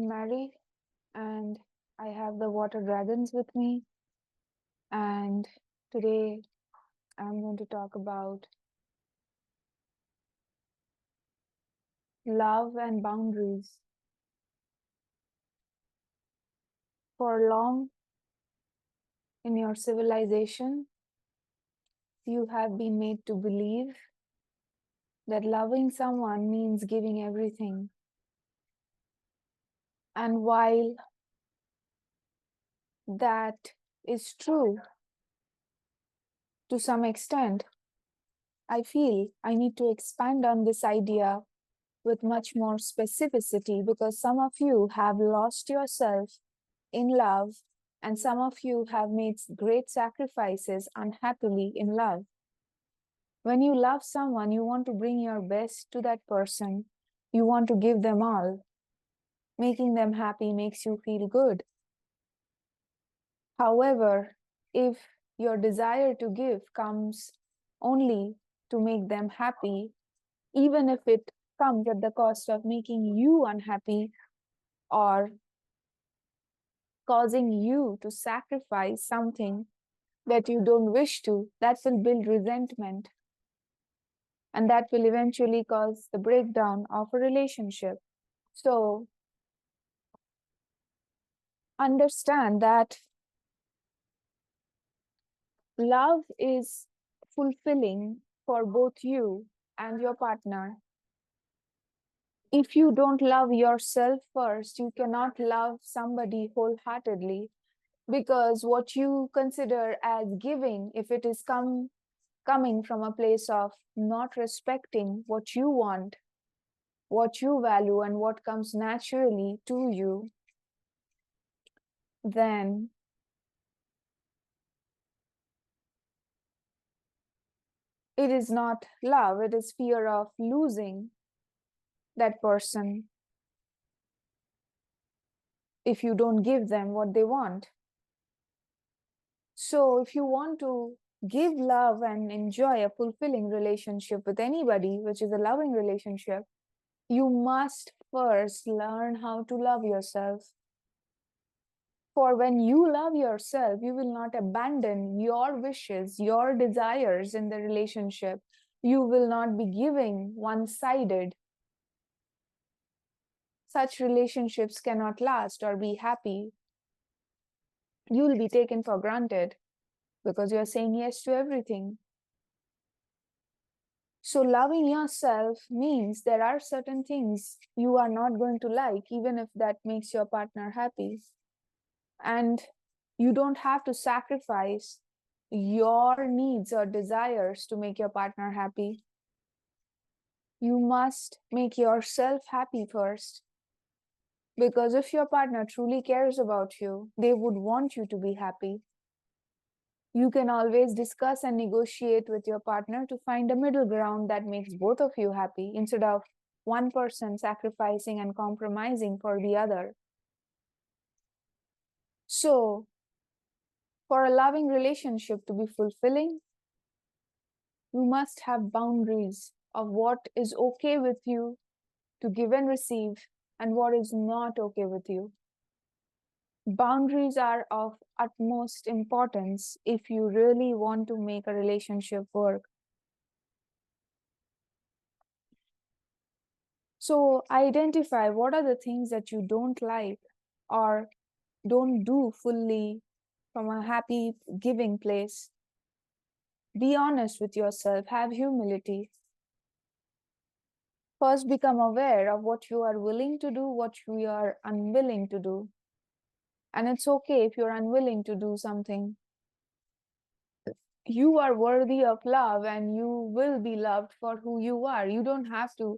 am Mary, and I have the water dragons with me. And today I'm going to talk about love and boundaries. For long in your civilization, you have been made to believe that loving someone means giving everything. And while that is true to some extent, I feel I need to expand on this idea with much more specificity because some of you have lost yourself in love and some of you have made great sacrifices unhappily in love. When you love someone, you want to bring your best to that person. You want to give them all. Making them happy makes you feel good. However, if your desire to give comes only to make them happy, even if it comes at the cost of making you unhappy or causing you to sacrifice something that you don't wish to, that will build resentment. And that will eventually cause the breakdown of a relationship. So understand that love is fulfilling for both you and your partner. If you don't love yourself first, you cannot love somebody wholeheartedly, because what you consider as giving, if it is coming from a place of not respecting what you want, what you value, and what comes naturally to you, then it is not love, it is fear of losing that person if you don't give them what they want. So if you want to give love and enjoy a fulfilling relationship with anybody, which is a loving relationship, you must first learn how to love yourself. For when you love yourself, you will not abandon your wishes, your desires in the relationship. You will not be giving one-sided. Such relationships cannot last or be happy. You will be taken for granted because you are saying yes to everything. So loving yourself means there are certain things you are not going to like, even if that makes your partner happy. And you don't have to sacrifice your needs or desires to make your partner happy. You must make yourself happy first. Because if your partner truly cares about you, they would want you to be happy. You can always discuss and negotiate with your partner to find a middle ground that makes both of you happy instead of one person sacrificing and compromising for the other. So, for a loving relationship to be fulfilling, you must have boundaries of what is okay with you to give and receive and what is not okay with you. Boundaries are of utmost importance if you really want to make a relationship work. So identify what are the things that you don't like or don't do fully from a happy giving place. Be honest with yourself, have humility. First, become aware of what you are willing to do, what you are unwilling to do. And it's okay if you're unwilling to do something. You are worthy of love and you will be loved for who you are. You don't have to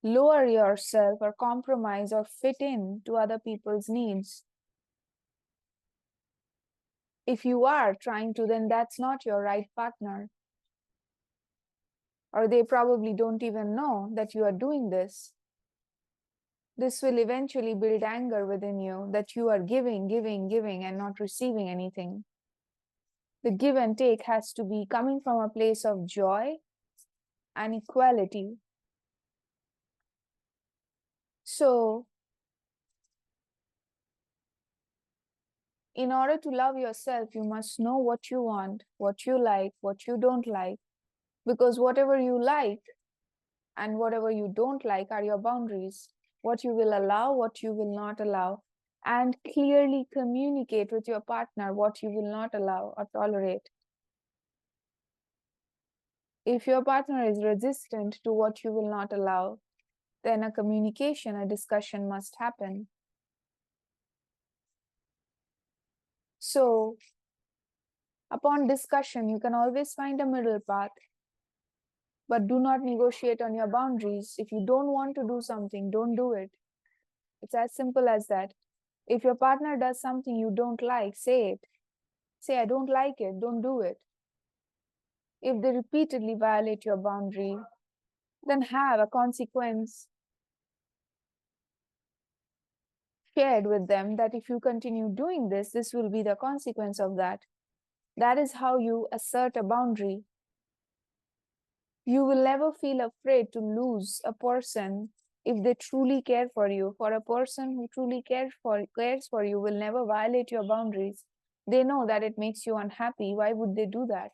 lower yourself or compromise or fit in to other people's needs. If you are trying to, then that's not your right partner. Or they probably don't even know that you are doing this. This will eventually build anger within you that you are giving, giving, giving and not receiving anything. The give and take has to be coming from a place of joy and equality. So In order to love yourself, you must know what you want, what you like, what you don't like. Because whatever you like and whatever you don't like are your boundaries. What you will allow, what you will not allow. And clearly communicate with your partner what you will not allow or tolerate. If your partner is resistant to what you will not allow, then a communication, a discussion must happen. So, upon discussion, you can always find a middle path, but do not negotiate on your boundaries. If you don't want to do something, don't do it. It's as simple as that. If your partner does something you don't like, say it. Say, I don't like it, don't do it. If they repeatedly violate your boundary, then have a consequence shared with them that if you continue doing this, this will be the consequence of that. That is how you assert a boundary. You will never feel afraid to lose a person if they truly care for you. For a person who truly cares for you will never violate your boundaries. They know that it makes you unhappy. Why would they do that?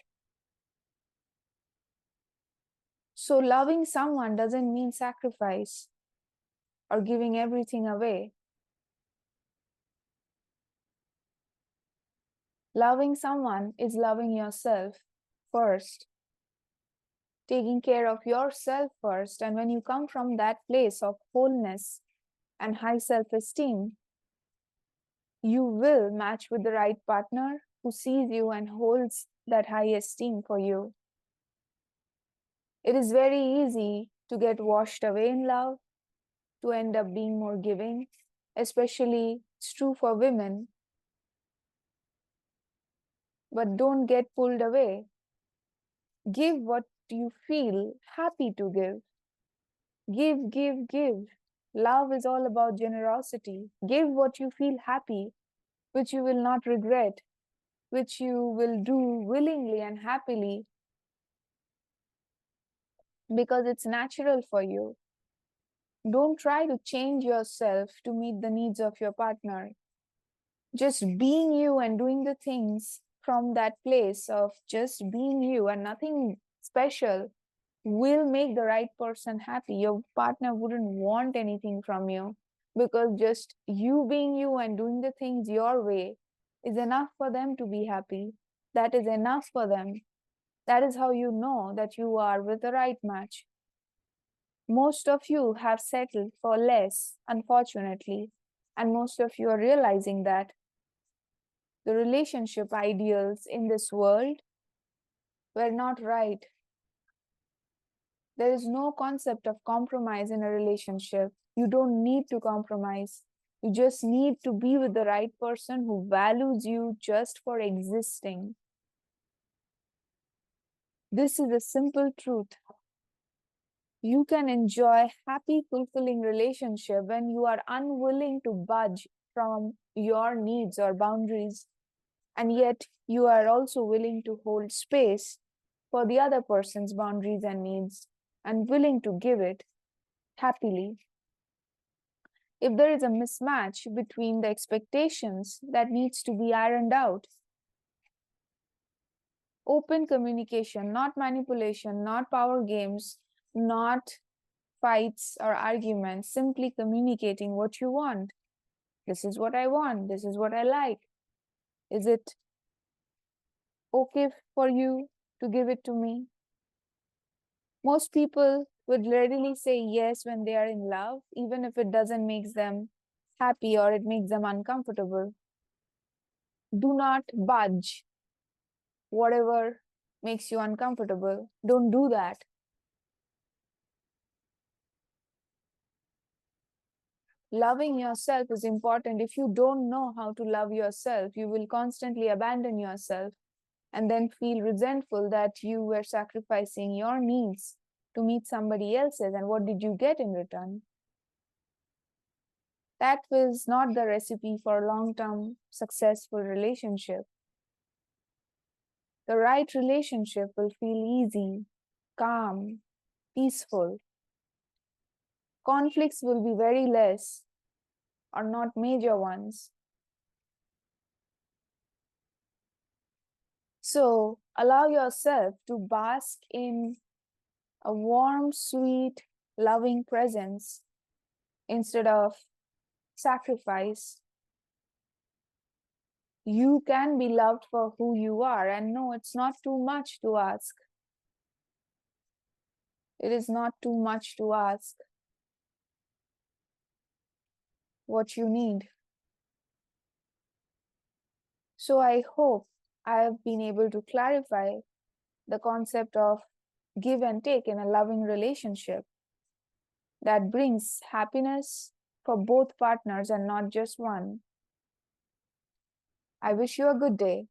So loving someone doesn't mean sacrifice or giving everything away. Loving someone is loving yourself first, taking care of yourself first. And when you come from that place of wholeness and high self-esteem, you will match with the right partner who sees you and holds that high esteem for you. It is very easy to get washed away in love, to end up being more giving, especially it's true for women. But don't get pulled away. Give what you feel happy to give. Give, give, give. Love is all about generosity. Give what you feel happy, which you will not regret, which you will do willingly and happily because it's natural for you. Don't try to change yourself to meet the needs of your partner. Just being you and doing the things from that place of just being you and nothing special will make the right person happy. Your partner wouldn't want anything from you because just you being you and doing the things your way is enough for them to be happy. That is enough for them. That is how you know that you are with the right match. Most of you have settled for less, unfortunately, and most of you are realizing that the relationship ideals in this world were not right. There is no concept of compromise in a relationship. You don't need to compromise. You just need to be with the right person who values you just for existing. This is a simple truth. You can enjoy happy, fulfilling relationship when you are unwilling to budge from your needs or boundaries, and yet you are also willing to hold space for the other person's boundaries and needs and willing to give it happily. If there is a mismatch between the expectations, that needs to be ironed out. Open communication, not manipulation, not power games, not fights or arguments, simply communicating what you want. This is what I want. This is what I like. Is it okay for you to give it to me? Most people would readily say yes when they are in love, even if it doesn't make them happy or it makes them uncomfortable. Do not budge whatever makes you uncomfortable. Don't do that. Loving yourself is important. If you don't know how to love yourself, you will constantly abandon yourself and then feel resentful that you were sacrificing your needs to meet somebody else's. And what did you get in return? That was not the recipe for a long-term successful relationship. The right relationship will feel easy, calm, peaceful. Conflicts will be very less or not major ones. So allow yourself to bask in a warm, sweet, loving presence instead of sacrifice. You can be loved for who you are, and no, it's not too much to ask. It is not too much to ask what you need. So I hope I have been able to clarify the concept of give and take in a loving relationship that brings happiness for both partners and not just one. I wish you a good day.